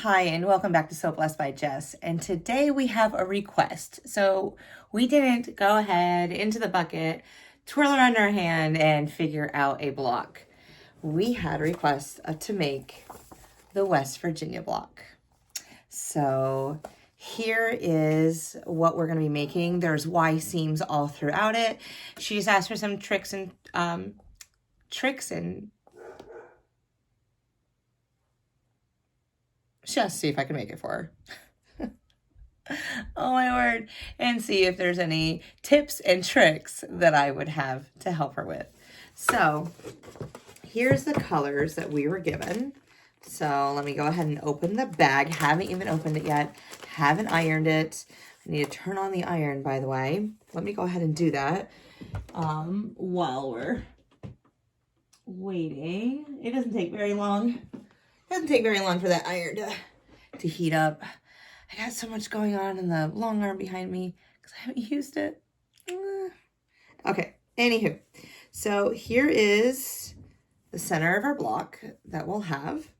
Hi, and welcome back to So Blessed by Jess. And today we have a request. So we didn't go ahead into the bucket, twirl around our hand, and figure out a block. We had a request to make the West Virginia block. So here is what we're going to be making. There's Y seams all throughout it. She just asked for some tricks and just see if I can make it for her. Oh my word. And see if there's any tips and tricks that I would have to help her with. So here's the colors that we were given. So let me go ahead and open the bag. Haven't even opened it yet. Haven't ironed it. I need to turn on the iron, by the way. Let me go ahead and do that while we're waiting. It doesn't take very long. It doesn't take very long for that iron to heat up. I got so much going on in the long arm behind me because I haven't used it. Okay, anywho. So here is the center of our block that we'll have.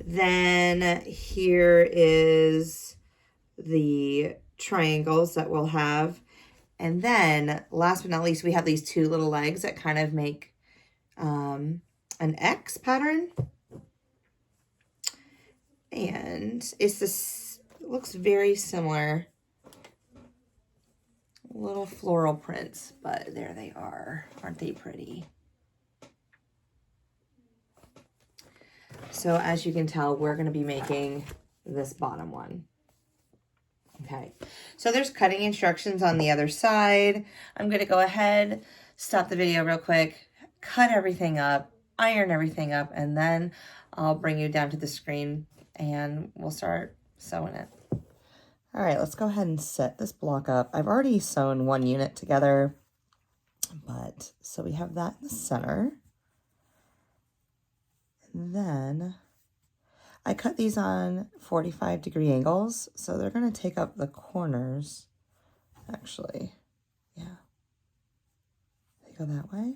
Then here is the triangles that we'll have. And then last but not least, we have these two little legs that kind of make an X pattern. And it's this, it looks very similar. Little floral prints, but there they are. Aren't they pretty? So as you can tell, we're going to be making this bottom one. Okay, so there's cutting instructions on the other side. I'm going to go ahead, stop the video real quick, cut everything up, iron everything up, and then I'll bring you down to the screen and we'll start sewing it. All right, let's go ahead and set this block up. I've already sewn one unit together, but so we have that in the center. And then I cut these on 45-degree angles, so they're going to take up the corners, actually. Yeah. They go that way?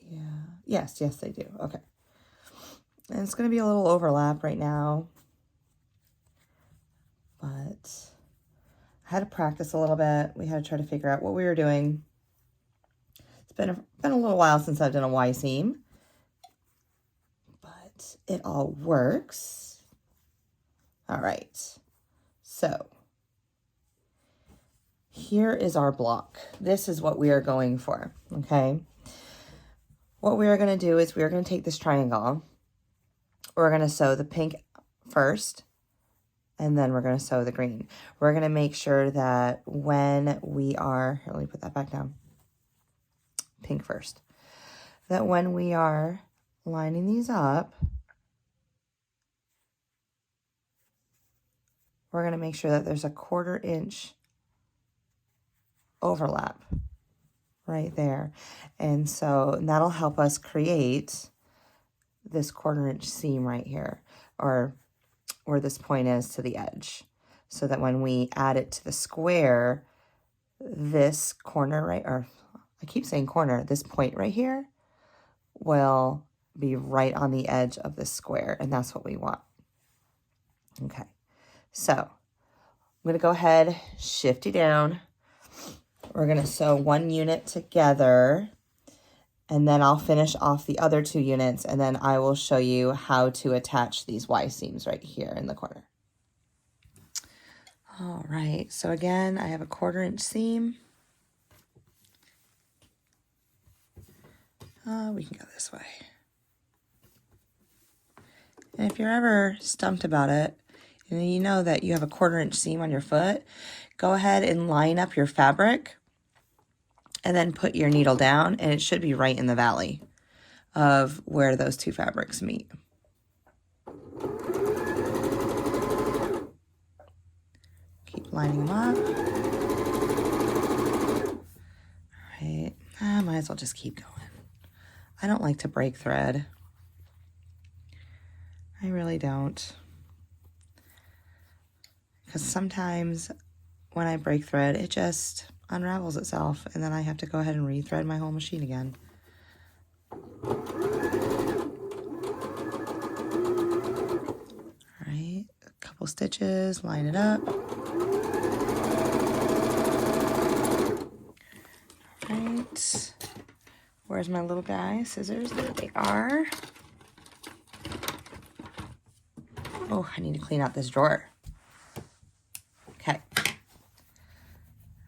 Yeah. Yes, they do. Okay. And it's going to be a little overlap right now, but I had to practice a little bit. We had to try to figure out what we were doing. It's been a little while since I've done a Y seam, but it all works. All right, so here is our block. This is what we are going for, okay? What we are going to do is we are going to take this triangle. We're going to sew the pink first, and then we're going to sew the green. We're going to make sure that when we are, here, let me put that back down, pink first, that when we are lining these up, we're going to make sure that there's a 1/4 inch overlap right there. And so that'll help us create this 1/4 inch seam right here, or where this point is to the edge, so that when we add it to the square, this corner right, or I keep saying corner, this point right here will be right on the edge of the square, and that's what we want. Okay, so I'm going to go ahead, shift you down. We're going to sew one unit together, and then I'll finish off the other 2 units, and then I will show you how to attach these Y seams right here in the corner. All right, so again, I have a 1/4 inch seam. We can go this way. And if you're ever stumped about it, and you know that you have a 1/4 inch seam on your foot, go ahead and line up your fabric and then put your needle down, and it should be right in the valley of where those 2 fabrics meet. Keep lining them up. All right, I might as well just keep going. I don't like to break thread. I really don't. Because sometimes when I break thread, it just unravels itself, and then I have to go ahead and rethread my whole machine again. couple stitches, line it up. Right. Where's my little guy? Scissors, there they are. Oh, I need to clean out this drawer. Okay.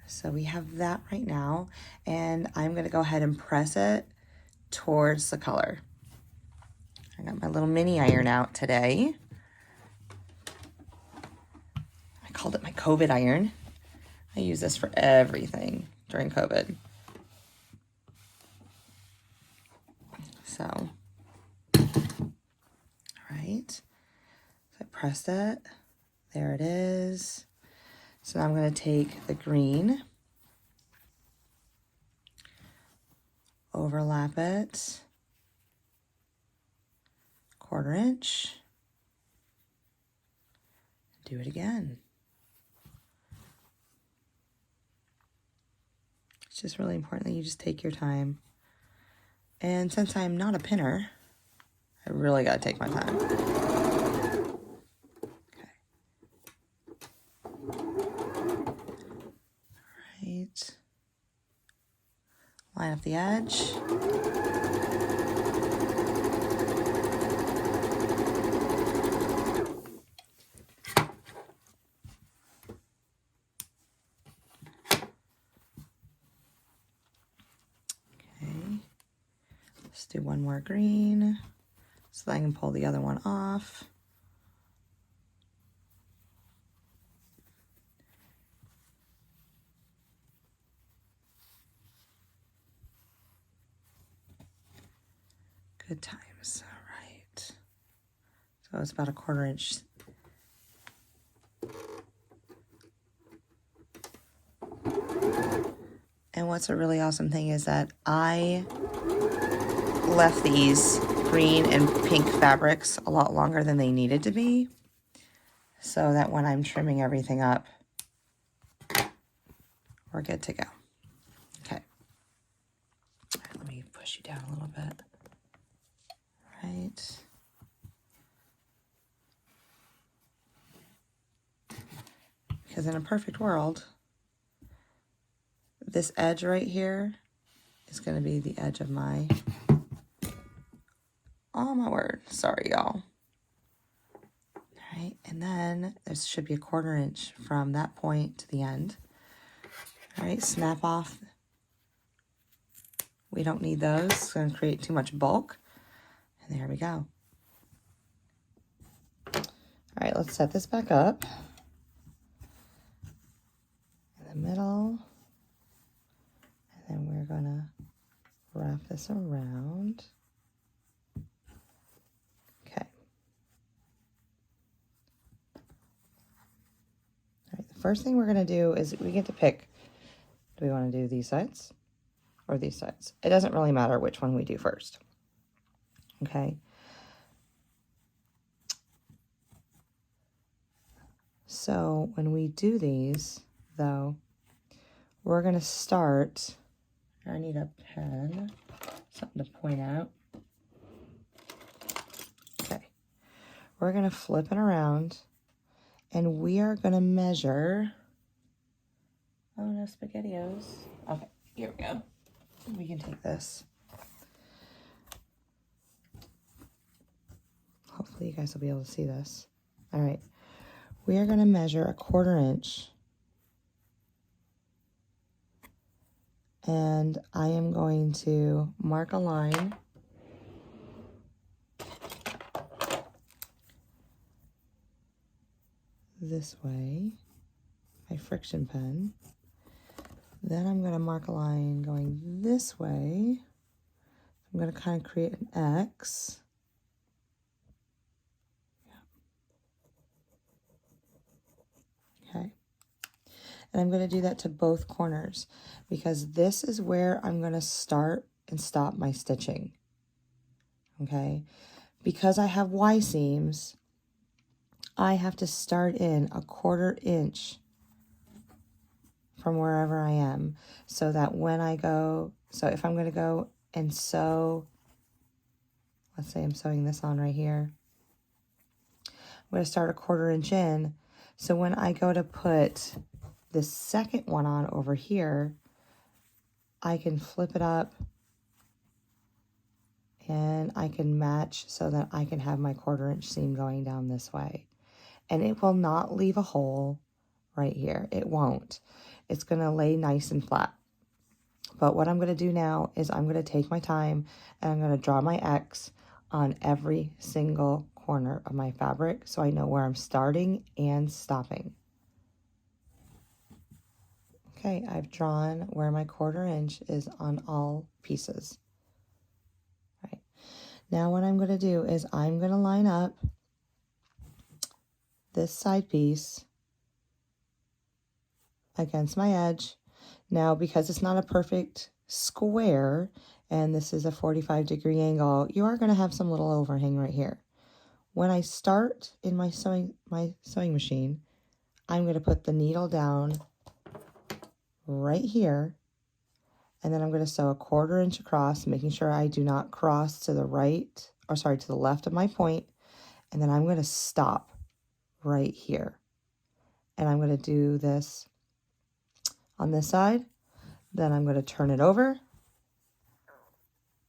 So we have that right now, and I'm going to go ahead and press it towards the color. I got my little mini iron out today. I called it my COVID iron. I use this for everything during COVID. So, all right. So I press it. There it is. So now I'm going to take the green, overlap it, 1/4 inch, do it again. It's just really important that you just take your time. And since I'm not a pinner, I really got to take my time. Okay. Right. Line up the edge. Let's do one more green so that I can pull the other one off. Good times. All right. So it's about a 1/4 inch. And what's a really awesome thing is that I left these green and pink fabrics a lot longer than they needed to be, so that when I'm trimming everything up, we're good to go. Okay. All right, let me push you down a little bit. Right. Because in a perfect world, this edge right here is going to be the edge of my, oh my word, sorry y'all. All right, and then there should be a 1/4 inch from that point to the end. All right, snap off. We don't need those. It's going to create too much bulk. And there we go. All right, let's set this back up. In the middle. And then we're going to wrap this around. Okay. All right, the first thing we're going to do is we get to pick. Do we want to do these sides or these sides? It doesn't really matter which one we do first. Okay. So when we do these, though, we're going to start. I need a pen, something to point out. Okay. We're going to flip it around, and we are going to measure. Oh, no SpaghettiOs. Okay, here we go. We can take this. Hopefully you guys will be able to see this. All right. We are going to measure a 1/4 inch. And I am going to mark a line this way, my friction pen. Then I'm going to mark a line going this way. I'm going to kind of create an X. Okay. And I'm going to do that to both corners because this is where I'm going to start and stop my stitching. Okay. Because I have Y seams, I have to start in a 1/4 inch from wherever I am, so that when I go, so if I'm going to go and sew, let's say I'm sewing this on right here, I'm going to start a 1/4 inch in. So when I go to put the second one on over here, I can flip it up and I can match so that I can have my 1/4 inch seam going down this way. And it will not leave a hole right here. It won't. It's going to lay nice and flat. But what I'm going to do now is I'm going to take my time and I'm going to draw my X on every single corner of my fabric so I know where I'm starting and stopping. Okay, I've drawn where my 1/4 inch is on all pieces. All right. Now what I'm going to do is I'm going to line up this side piece against my edge. Now, because it's not a perfect square and this is a 45-degree angle, you are going to have some little overhang right here. When I start in my sewing machine, I'm going to put the needle down right here, and then I'm going to sew a 1/4 inch across, making sure I do not cross to the right, or sorry, to the left of my point, and then I'm going to stop right here. And I'm going to do this on this side, then I'm going to turn it over,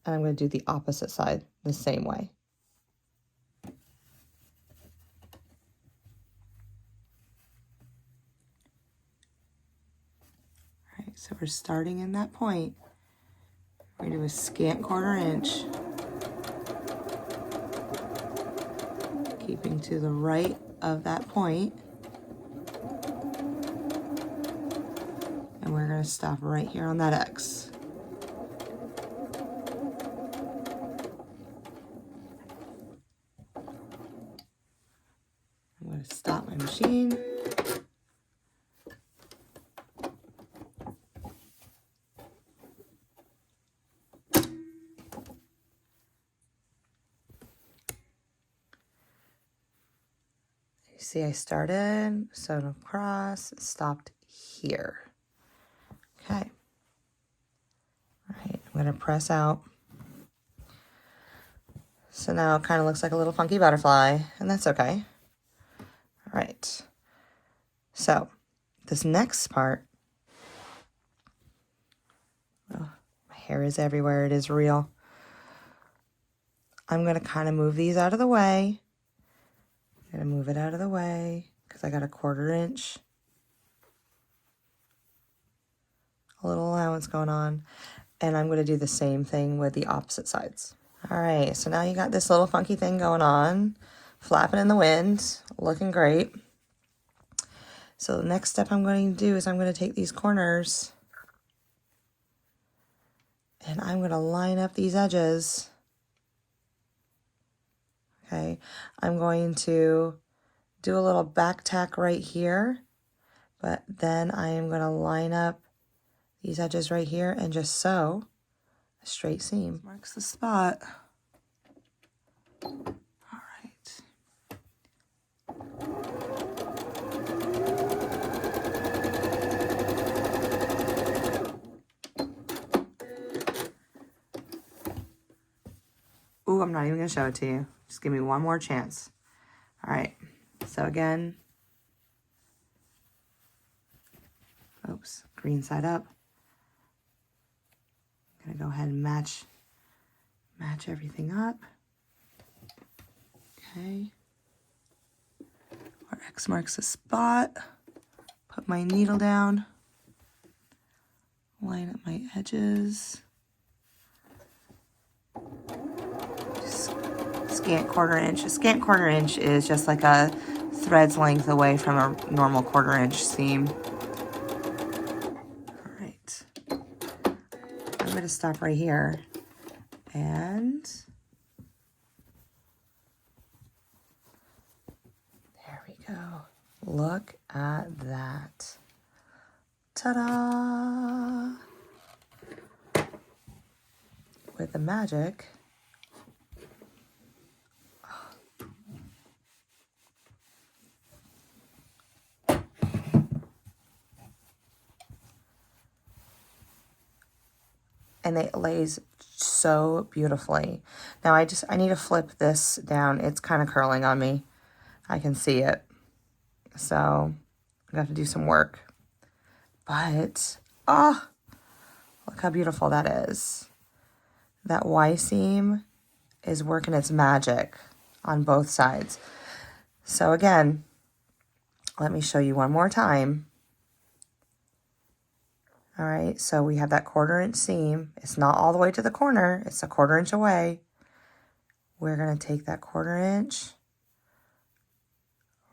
and I'm going to do the opposite side the same way. All right, so we're starting in that point. We're going to do a scant 1/4 inch, keeping to the right of that point. And we're going to stop right here on that X. I'm going to stop my machine. You see I started, sewed across, stopped here. Okay. All right, I'm going to press out. So now it kind of looks like a little funky butterfly, and that's okay. All right. So this next part, oh, my hair is everywhere. It is real. I'm going to kind of move these out of the way. I'm going to move it out of the way because I got a 1/4 inch. A little allowance going on. And I'm going to do the same thing with the opposite sides. All right, so now you got this little funky thing going on, flapping in the wind, looking great. So the next step I'm going to do is I'm going to take these corners and I'm going to line up these edges. Okay, I'm going to do a little back tack right here, but then I am going to line up these edges right here and just sew a straight seam. Marks the spot. All right. Ooh, I'm not even going to show it to you. Just give me one more chance. All right. So again, oops, green side up. I'm going to go ahead and match everything up. Okay. Where X marks the spot. Put my needle down. Line up my edges. Scant 1/4 inch. A scant 1/4 inch is just like a thread's length away from a normal 1/4 inch seam. All right. I'm going to stop right here. And there we go. Look at that. Ta-da! With the magic. And it lays so beautifully. Now I need to flip this down. It's kind of curling on me. I can see it. So I'm gonna have to do some work. But, oh, look how beautiful that is. That Y seam is working its magic on both sides. So again, let me show you one more time. All right, so we have that 1/4 inch seam. It's not all the way to the corner. It's a 1/4 inch away. We're gonna take that 1/4 inch.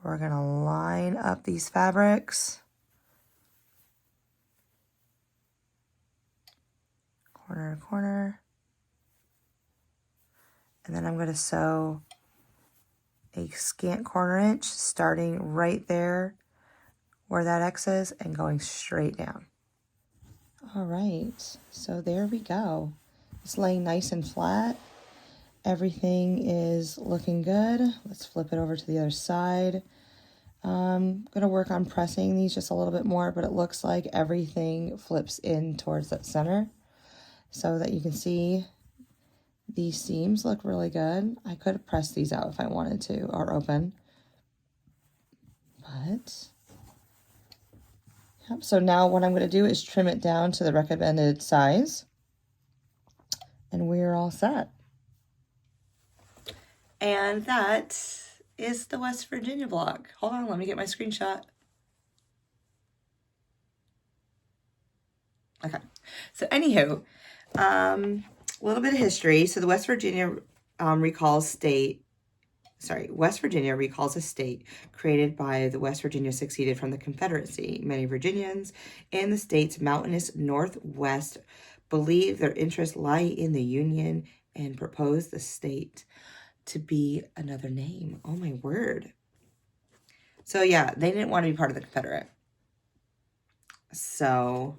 We're gonna line up these fabrics. Corner to corner. And then I'm gonna sew a scant 1/4 inch starting right there where that X is and going straight down. All right, so there we go. It's laying nice and flat. Everything is looking good. Let's flip it over to the other side. I'm gonna work on pressing these just a little bit more, but it looks like everything flips in towards that center so that you can see these seams look really good. I could press these out if I wanted to, or open, but yep. So now what I'm gonna do is trim it down to the recommended size, and we're all set. And that is the West Virginia block. Hold on, let me get my screenshot. Okay, so anywho, a little bit of history. So the West Virginia West Virginia recalls a state created by the West Virginia seceded from the Confederacy. Many Virginians in the state's mountainous northwest believe their interests lie in the Union and propose the state to be another name. Oh my word. So yeah, they didn't want to be part of the Confederate. So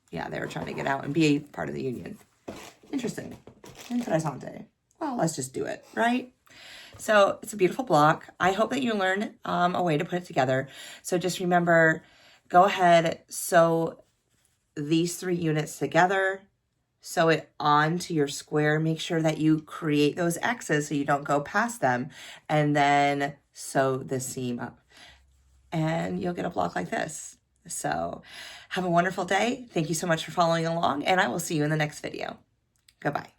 yeah, they were trying to get out and be part of the Union. Interesting. Interessante. Well, let's just do it, right? So it's a beautiful block. I hope that you learned a way to put it together. So just remember, go ahead, sew these 3 units together, sew it onto your square. Make sure that you create those X's so you don't go past them, and then sew the seam up. And you'll get a block like this. So have a wonderful day. Thank you so much for following along, and I will see you in the next video. Goodbye.